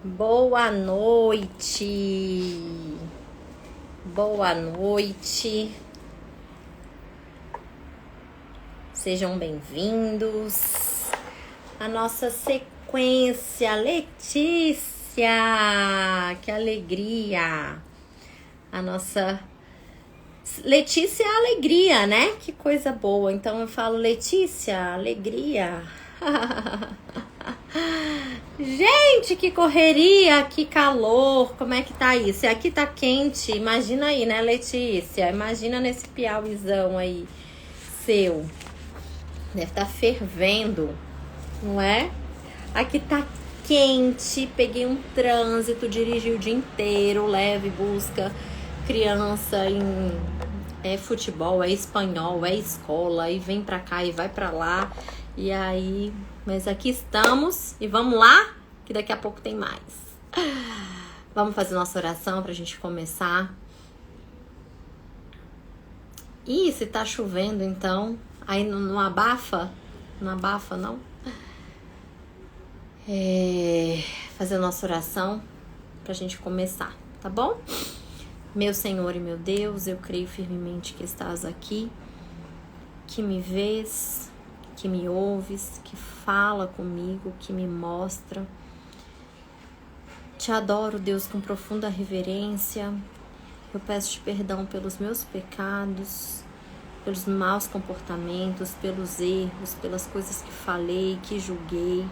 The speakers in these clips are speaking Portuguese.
Boa noite, boa noite, sejam bem-vindos à nossa sequência. Letícia, que alegria! A nossa Letícia é alegria, né? Que coisa boa. Então eu falo Letícia, alegria. Gente, que correria, que calor, como é que tá isso? Aqui tá quente, imagina aí, né, Letícia? Imagina nesse Piauizão aí, seu. Deve estar fervendo, não é? Aqui tá quente, peguei um trânsito, dirigi o dia inteiro, leve, busca criança em futebol, é espanhol, é escola, e vem pra cá e vai pra lá, e aí... Mas aqui estamos e vamos lá, que daqui a pouco tem mais. Vamos fazer nossa oração pra gente começar. Ih, se tá chovendo então, aí não abafa? Não abafa, não? Fazer nossa oração pra gente começar, tá bom? Meu Senhor e meu Deus, eu creio firmemente que estás aqui, que me vês, que me ouves, que fala comigo, que me mostra. Te adoro, Deus, com profunda reverência. Eu peço-te perdão pelos meus pecados, pelos maus comportamentos, pelos erros, pelas coisas que falei, que julguei.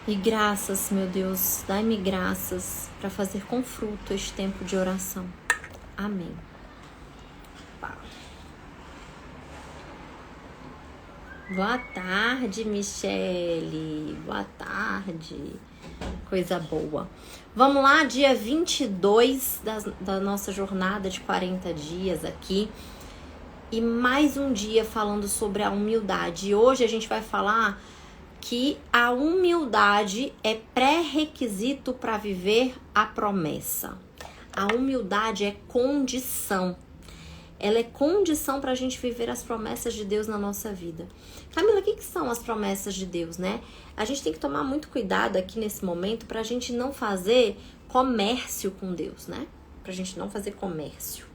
E graças, meu Deus, dai-me graças para fazer com fruto este tempo de oração. Amém. Boa tarde, Michele. Boa tarde. Coisa boa. Vamos lá, dia 22 da nossa jornada de 40 dias aqui. E mais um dia falando sobre a humildade. E hoje a gente vai falar que a humildade é pré-requisito para viver a promessa. A humildade é condição. Ela é condição para a gente viver as promessas de Deus na nossa vida. Camila, o que são as promessas de Deus, né? A gente tem que tomar muito cuidado aqui nesse momento para a gente não fazer comércio com Deus, né? Para a gente não fazer comércio.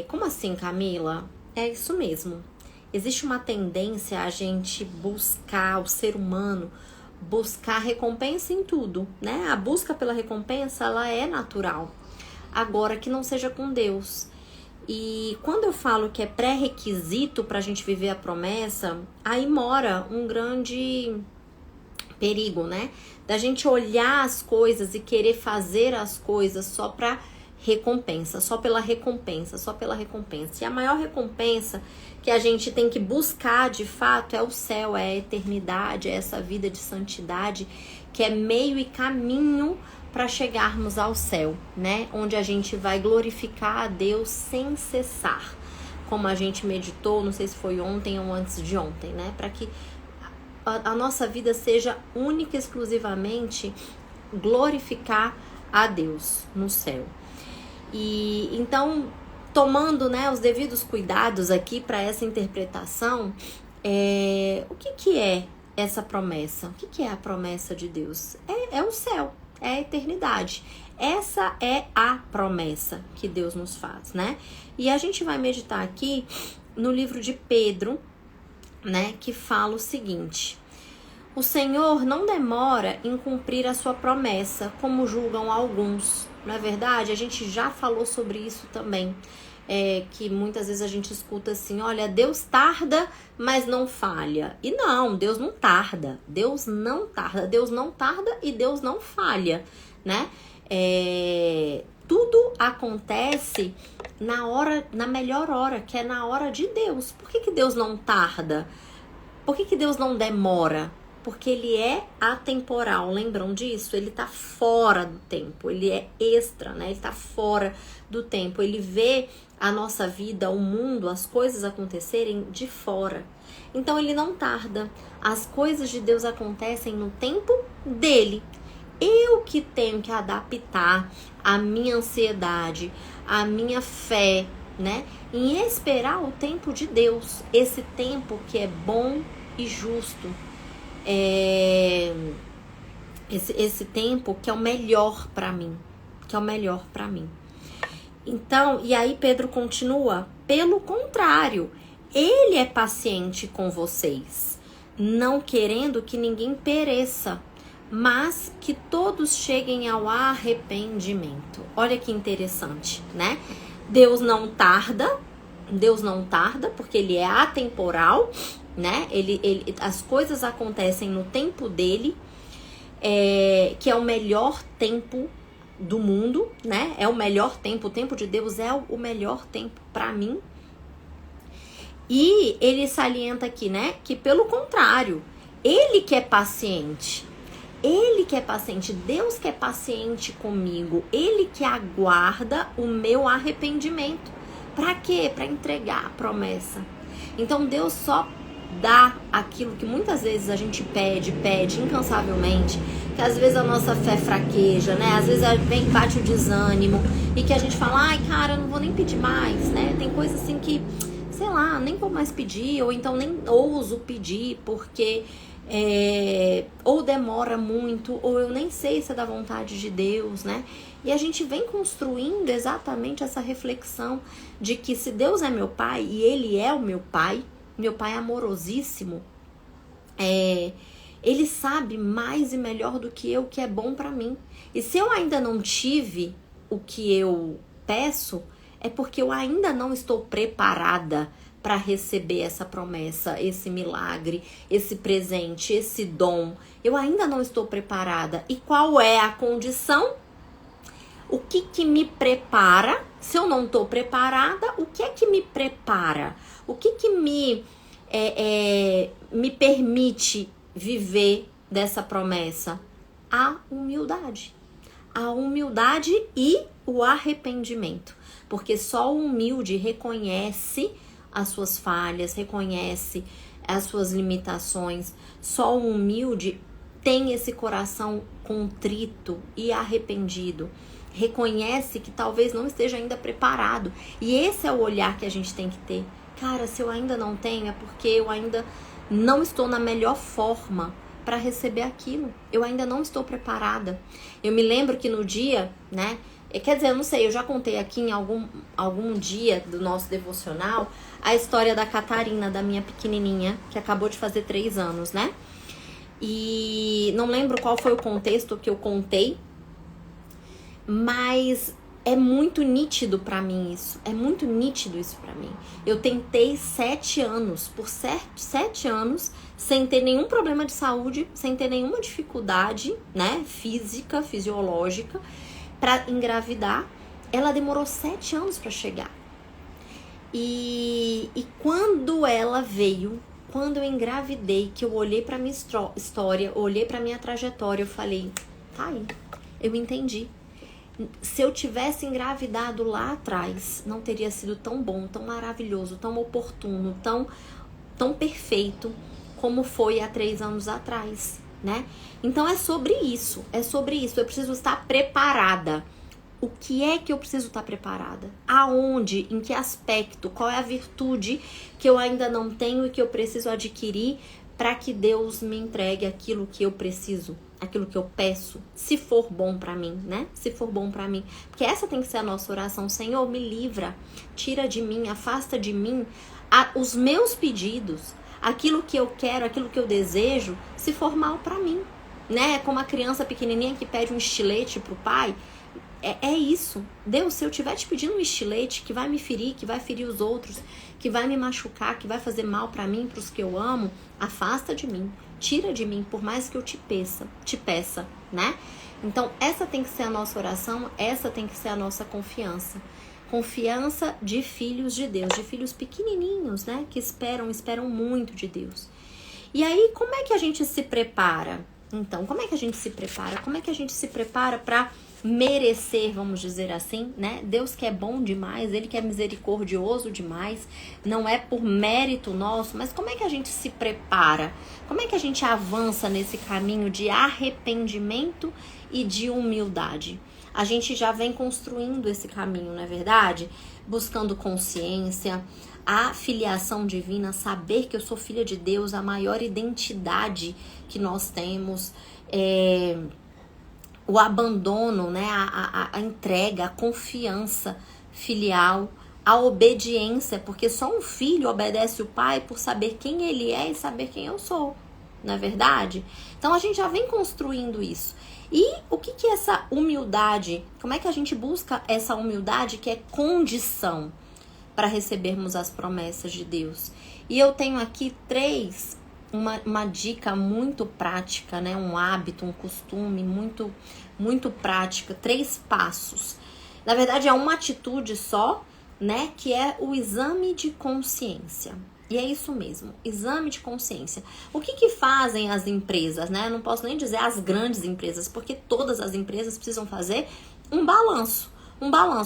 Como assim, Camila? É isso mesmo. Existe uma tendência a gente buscar, o ser humano, buscar recompensa em tudo, né? A busca pela recompensa, ela é natural. Agora, que não seja com Deus. E quando eu falo que é pré-requisito para a gente viver a promessa, aí mora um grande perigo, né? Da gente olhar as coisas e querer fazer as coisas só para recompensa, só pela recompensa, só pela recompensa. E a maior recompensa que a gente tem que buscar de fato é o céu, é a eternidade, é essa vida de santidade que é meio e caminho para chegarmos ao céu, né? Onde a gente vai glorificar a Deus sem cessar. Como a gente meditou, não sei se foi ontem ou antes de ontem, né? Para que a nossa vida seja única e exclusivamente glorificar a Deus no céu. E então, tomando, né, os devidos cuidados aqui para essa interpretação, o que é essa promessa? O que é a promessa de Deus? É o céu. É a eternidade. Essa é a promessa que Deus nos faz, né? E a gente vai meditar aqui no livro de Pedro, né? Que fala o seguinte: o Senhor não demora em cumprir a sua promessa, como julgam alguns. Não é verdade? A gente já falou sobre isso também. Que muitas vezes a gente escuta assim, olha, Deus tarda, mas não falha. E não, Deus não tarda. Deus não tarda. Deus não tarda e Deus não falha, né? Tudo acontece na melhor hora, que é na hora de Deus. Por que Deus não tarda? Por que Deus não demora? Porque ele é atemporal, lembram disso? Ele tá fora do tempo, ele é extra, né? Ele tá fora do tempo, ele vê a nossa vida, o mundo, as coisas acontecerem de fora. Então ele não tarda, as coisas de Deus acontecem no tempo dele. Eu que tenho que adaptar a minha ansiedade, a minha fé, né? Em esperar o tempo de Deus, esse tempo que é bom e justo. esse tempo que é o melhor para mim, que é o melhor para mim. Então, e aí Pedro continua, pelo contrário, ele é paciente com vocês, não querendo que ninguém pereça, mas que todos cheguem ao arrependimento. Olha que interessante, né? Deus não tarda, porque ele é atemporal, né? As coisas acontecem no tempo dele, que é o melhor tempo do mundo, né? É o melhor tempo, o tempo de Deus é o melhor tempo para mim. E ele salienta aqui, né? Que pelo contrário, ele que é paciente. Ele que é paciente, Deus que é paciente comigo, ele que aguarda o meu arrependimento. Para quê? Para entregar a promessa. Então Deus só dá aquilo que muitas vezes a gente pede incansavelmente, que às vezes a nossa fé fraqueja, né? Às vezes bate o desânimo e que a gente fala, ai cara, eu não vou nem pedir mais, né? Tem coisa assim que, sei lá, nem vou mais pedir, ou então nem ouso pedir porque ou demora muito, ou eu nem sei se é da vontade de Deus, né? E a gente vem construindo exatamente essa reflexão de que se Deus é meu pai e ele é o meu pai amorosíssimo, ele sabe mais e melhor do que eu o que é bom para mim. E se eu ainda não tive o que eu peço, é porque eu ainda não estou preparada para receber essa promessa, esse milagre, esse presente, esse dom. Eu ainda não estou preparada. E qual é a condição? O que me prepara? Se eu não estou preparada, o que é que me prepara? O que me permite viver dessa promessa? A humildade. A humildade e o arrependimento. Porque só o humilde reconhece as suas falhas, reconhece as suas limitações. Só o humilde tem esse coração contrito e arrependido. Reconhece que talvez não esteja ainda preparado. E esse é o olhar que a gente tem que ter. Cara, se eu ainda não tenho, é porque eu ainda não estou na melhor forma para receber aquilo. Eu ainda não estou preparada. Eu me lembro que no dia, né? Quer dizer, eu não sei, eu já contei aqui em algum dia do nosso devocional a história da Catarina, da minha pequenininha, que acabou de fazer 3 anos, né? E não lembro qual foi o contexto que eu contei, mas é muito nítido pra mim isso. É muito nítido isso pra mim. Eu tentei 7 anos, por 7 anos, sem ter nenhum problema de saúde, sem ter nenhuma dificuldade, né, física, fisiológica, pra engravidar. Ela demorou 7 anos pra chegar. E quando ela veio, quando eu engravidei, que eu olhei pra minha história, olhei pra minha trajetória, eu falei, tá aí, eu entendi. Se eu tivesse engravidado lá atrás, não teria sido tão bom, tão maravilhoso, tão oportuno, tão perfeito como foi há 3 anos atrás, né? Então é sobre isso, eu preciso estar preparada. O que é que eu preciso estar preparada? Aonde? Em que aspecto? Qual é a virtude que eu ainda não tenho e que eu preciso adquirir para que Deus me entregue aquilo que eu preciso, aquilo que eu peço, se for bom pra mim, né? Se for bom pra mim. Porque essa tem que ser a nossa oração. Senhor, me livra, tira de mim, afasta de mim os meus pedidos, aquilo que eu quero, aquilo que eu desejo, se for mal pra mim, né? Como a criança pequenininha que pede um estilete pro pai. É isso. Deus, se eu estiver te pedindo um estilete que vai me ferir, que vai ferir os outros, que vai me machucar, que vai fazer mal pra mim, pros que eu amo, afasta de mim, tira de mim, por mais que eu te peça, né? Então, essa tem que ser a nossa oração, essa tem que ser a nossa confiança. Confiança de filhos de Deus, de filhos pequenininhos, né? Que esperam muito de Deus. E aí, como é que a gente se prepara? Então, como é que a gente se prepara? Como é que a gente se prepara para merecer, vamos dizer assim, né? Deus que é bom demais, Ele que é misericordioso demais, não é por mérito nosso, mas como é que a gente se prepara? Como é que a gente avança nesse caminho de arrependimento e de humildade? A gente já vem construindo esse caminho, não é verdade? Buscando consciência, a filiação divina, saber que eu sou filha de Deus, a maior identidade que nós temos, o abandono, né? A entrega, a confiança filial, a obediência, porque só um filho obedece o pai por saber quem ele é e saber quem eu sou, não é verdade? Então a gente já vem construindo isso. E o que é essa humildade? Como é que a gente busca essa humildade que é condição para recebermos as promessas de Deus? E eu tenho aqui uma dica muito prática, né? Um hábito, um costume muito prática, 3 passos. Na verdade é uma atitude só, né? Que é o exame de consciência. E é isso mesmo, exame de consciência. O que fazem as empresas, né? Eu não posso nem dizer as grandes empresas, porque todas as empresas precisam fazer um balanço.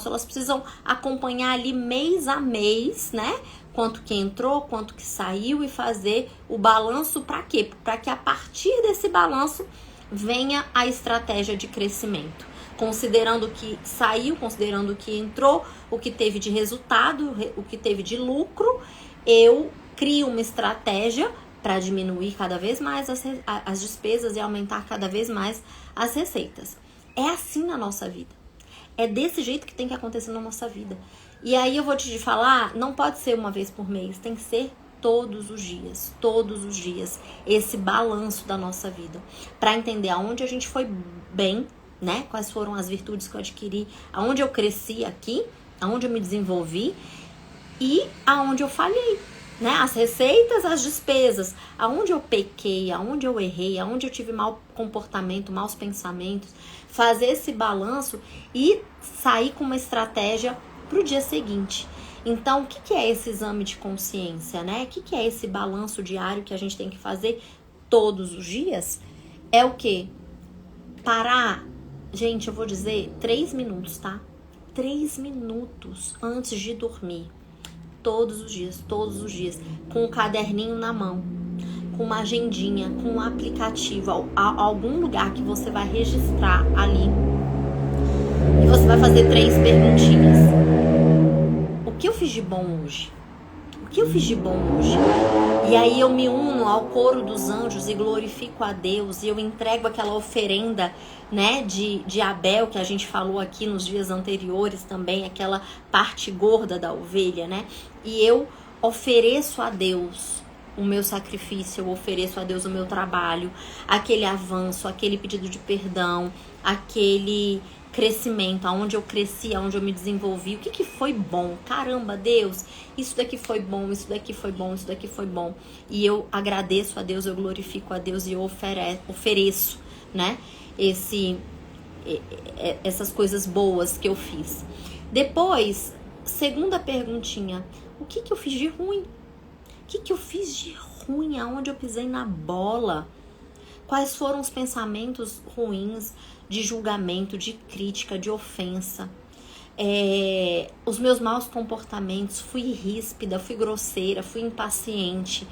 Elas precisam acompanhar ali mês a mês, né? Quanto que entrou, quanto que saiu e fazer o balanço para quê? Para que a partir desse balanço venha a estratégia de crescimento. Considerando o que saiu, considerando o que entrou, o que teve de resultado, o que teve de lucro, eu crio uma estratégia para diminuir cada vez mais as despesas e aumentar cada vez mais as receitas. É assim na nossa vida. É desse jeito que tem que acontecer na nossa vida. E aí eu vou te falar, não pode ser uma vez por mês, tem que ser todos os dias, esse balanço da nossa vida, para entender aonde a gente foi bem, né? Quais foram as virtudes que eu adquiri, aonde eu cresci aqui, aonde eu me desenvolvi e aonde eu falhei, né? As receitas, as despesas, aonde eu pequei, aonde eu errei, aonde eu tive mau comportamento, maus pensamentos, fazer esse balanço e sair com uma estratégia para o dia seguinte. Então, o que é esse exame de consciência, né? O que é esse balanço diário que a gente tem que fazer todos os dias? É o quê? Parar, gente, eu vou dizer 3 minutos, tá? 3 minutos antes de dormir. Todos os dias, com um caderninho na mão, com uma agendinha, com um aplicativo, algum lugar que você vai registrar ali. E você vai fazer 3 perguntinhas. O que eu fiz de bom hoje? E aí eu me uno ao coro dos anjos e glorifico a Deus, e eu entrego aquela oferenda, né, de Abel, que a gente falou aqui nos dias anteriores também, aquela parte gorda da ovelha, né? E eu ofereço a Deus o meu sacrifício, eu ofereço a Deus o meu trabalho, aquele avanço, aquele pedido de perdão, aquele crescimento, aonde eu cresci, aonde eu me desenvolvi, o que foi bom. Caramba, Deus, isso daqui foi bom, isso daqui foi bom, isso daqui foi bom. E eu agradeço a Deus, eu glorifico a Deus e eu ofereço, né, essas coisas boas que eu fiz. Depois, segunda perguntinha, o que eu fiz de ruim? O que eu fiz de ruim? Aonde eu pisei na bola? Quais foram os pensamentos ruins de julgamento, de crítica, de ofensa? Os meus maus comportamentos, fui ríspida, fui grosseira, fui impaciente,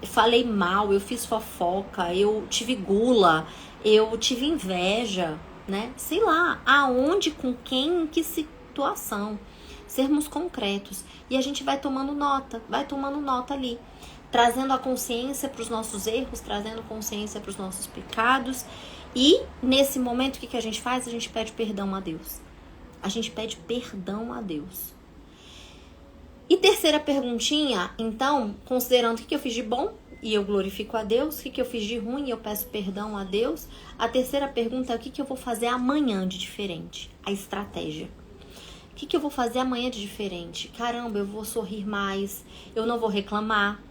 falei mal, eu fiz fofoca, eu tive gula, eu tive inveja, né? Sei lá, aonde, com quem, em que situação. Sermos concretos. E a gente vai tomando nota ali, trazendo a consciência para os nossos erros, trazendo consciência para os nossos pecados. E nesse momento, o que a gente faz? A gente pede perdão a Deus. E terceira perguntinha, então, considerando o que eu fiz de bom e eu glorifico a Deus, o que eu fiz de ruim e eu peço perdão a Deus. A terceira pergunta é o que eu vou fazer amanhã de diferente? A estratégia. O que eu vou fazer amanhã de diferente? Caramba, eu vou sorrir mais, eu não vou reclamar,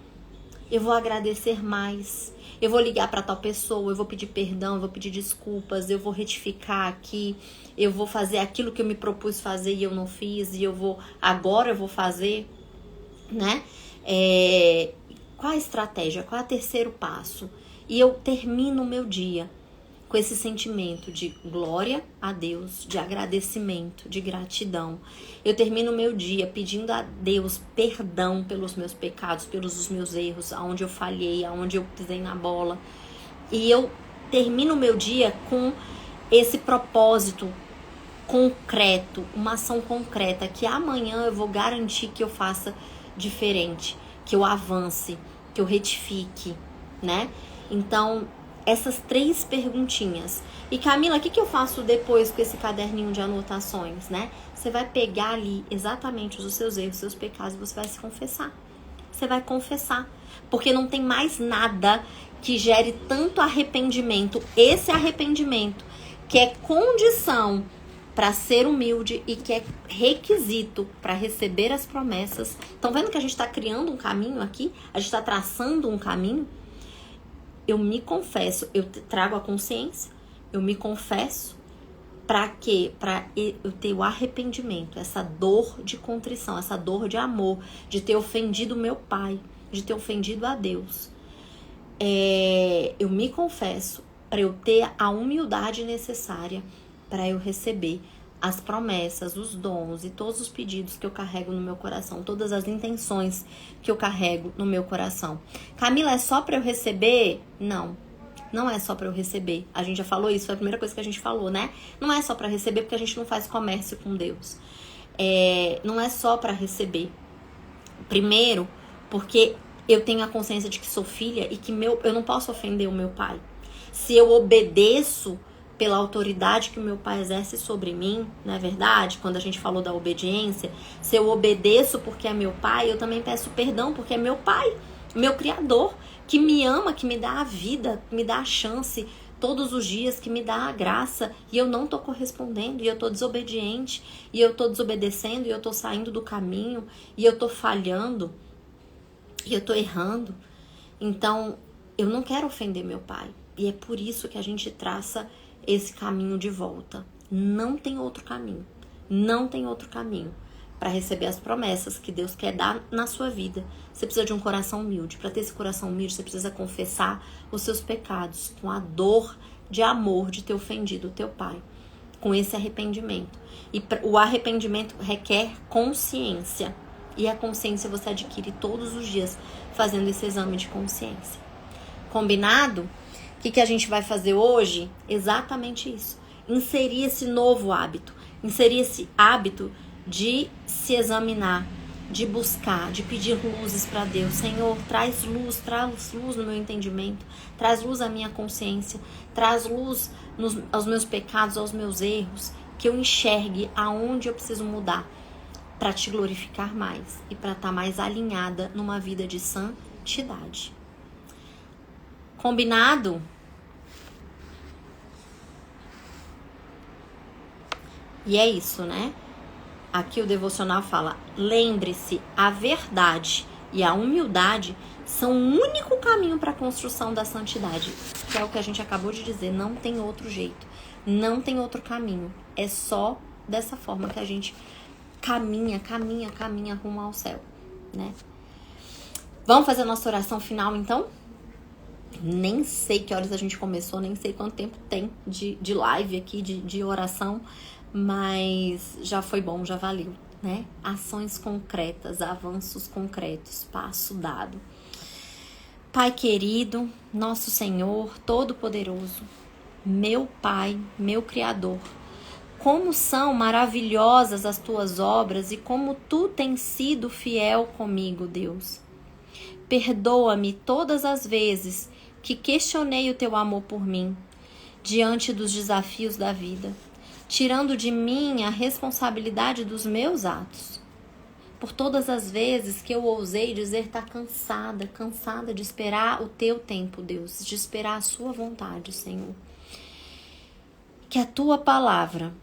eu vou agradecer mais, eu vou ligar para tal pessoa, eu vou pedir perdão, eu vou pedir desculpas, eu vou retificar aqui, eu vou fazer aquilo que eu me propus fazer e eu não fiz, e agora eu vou fazer, né? Qual a estratégia? Qual é o terceiro passo? E eu termino o meu dia com esse sentimento de glória a Deus, de agradecimento, de gratidão. Eu termino o meu dia pedindo a Deus perdão pelos meus pecados, pelos meus erros, aonde eu falhei, aonde eu pisei na bola. E eu termino o meu dia com esse propósito concreto, uma ação concreta, que amanhã eu vou garantir que eu faça diferente, que eu avance, que eu retifique, né? Então, essas 3 perguntinhas. E Camila, o que eu faço depois com esse caderninho de anotações, né? Você vai pegar ali exatamente os seus erros, os seus pecados, e você vai se confessar. Você vai confessar. Porque não tem mais nada que gere tanto arrependimento. Esse arrependimento que é condição para ser humilde e que é requisito para receber as promessas. Estão vendo que a gente está criando um caminho aqui? A gente está traçando um caminho? Eu me confesso, eu trago a consciência, eu me confesso. Para quê? Para eu ter o arrependimento, essa dor de contrição, essa dor de amor, de ter ofendido meu pai, de ter ofendido a Deus. Eu me confesso para eu ter a humildade necessária para eu receber as promessas, os dons e todos os pedidos que eu carrego no meu coração, todas as intenções que eu carrego no meu coração. Camila, é só para eu receber? Não. Não é só para eu receber. A gente já falou isso, foi a primeira coisa que a gente falou, né? Não é só para receber, porque a gente não faz comércio com Deus. Não é só para receber. Primeiro, porque eu tenho a consciência de que sou filha e que eu não posso ofender o meu pai. Se eu obedeço pela autoridade que o meu pai exerce sobre mim, não é verdade? Quando a gente falou da obediência, se eu obedeço porque é meu pai, eu também peço perdão porque é meu pai, meu criador, que me ama, que me dá a vida, que me dá a chance todos os dias, que me dá a graça, e eu não tô correspondendo, e eu tô desobediente, e eu tô desobedecendo, e eu tô saindo do caminho, e eu tô falhando, e eu tô errando. Então, eu não quero ofender meu pai, e é por isso que a gente traça esse caminho de volta. Não tem outro caminho. Não tem outro caminho para receber as promessas que Deus quer dar na sua vida. Você precisa de um coração humilde. Para ter esse coração humilde, você precisa confessar os seus pecados com a dor de amor de ter ofendido o teu pai. Com esse arrependimento. E o arrependimento requer consciência. E a consciência você adquire todos os dias fazendo esse exame de consciência. Combinado? O que a gente vai fazer hoje? Exatamente isso. Inserir esse novo hábito. Inserir esse hábito de se examinar, de buscar, de pedir luzes para Deus. Senhor, traz luz no meu entendimento, traz luz à minha consciência, traz luz aos meus pecados, aos meus erros, que eu enxergue aonde eu preciso mudar para te glorificar mais e para estar mais alinhada numa vida de santidade. Combinado? E é isso, né? Aqui o devocional fala: lembre-se, a verdade e a humildade são o único caminho para a construção da santidade. Que é o que a gente acabou de dizer, não tem outro jeito, não tem outro caminho. É só dessa forma que a gente caminha rumo ao céu, né? Vamos fazer a nossa oração final, então? Nem sei que horas a gente começou, nem sei quanto tempo tem de live aqui, de oração, mas já foi bom, já valeu, né? Ações concretas, avanços concretos, passo dado. Pai querido, nosso Senhor Todo-Poderoso, meu Pai, meu Criador, como são maravilhosas as tuas obras e como tu tens sido fiel comigo, Deus. Perdoa-me todas as vezes que questionei o teu amor por mim, diante dos desafios da vida, tirando de mim a responsabilidade dos meus atos. Por todas as vezes que eu ousei dizer estar cansada de esperar o teu tempo, Deus, de esperar a sua vontade, Senhor. Que a tua palavra,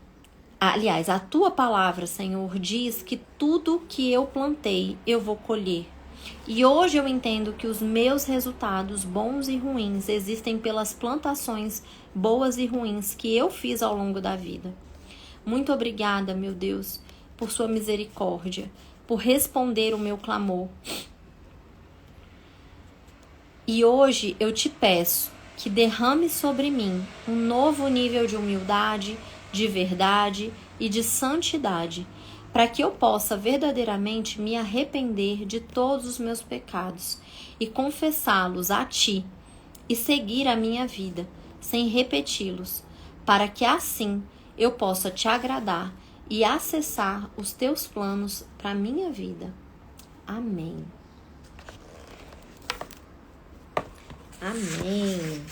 Senhor, diz que tudo que eu plantei, eu vou colher. E hoje eu entendo que os meus resultados bons e ruins existem pelas plantações boas e ruins que eu fiz ao longo da vida. Muito obrigada, meu Deus, por sua misericórdia, por responder o meu clamor. E hoje eu te peço que derrame sobre mim um novo nível de humildade, de verdade e de santidade, para que eu possa verdadeiramente me arrepender de todos os meus pecados e confessá-los a ti e seguir a minha vida sem repeti-los, para que assim eu possa te agradar e acessar os teus planos para a minha vida. Amém. Amém.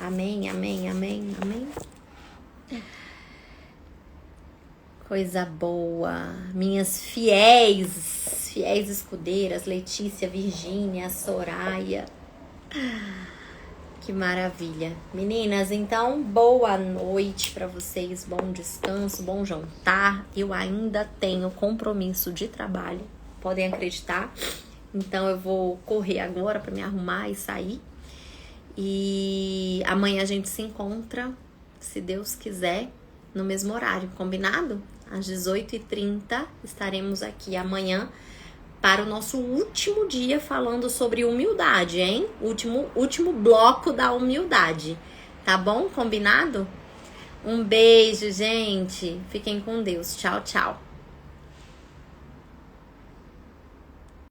Amém, amém, amém, amém. Coisa boa. Minhas fiéis escudeiras, Letícia, Virgínia, Soraya. Que maravilha. Meninas, então, boa noite para vocês, bom descanso, bom jantar. Eu ainda tenho compromisso de trabalho, podem acreditar. Então, eu vou correr agora para me arrumar e sair. E amanhã a gente se encontra, se Deus quiser, no mesmo horário, combinado? Às 18h30 estaremos aqui amanhã para o nosso último dia falando sobre humildade, hein? Último bloco da humildade, tá bom? Combinado? Um beijo, gente. Fiquem com Deus. Tchau, tchau.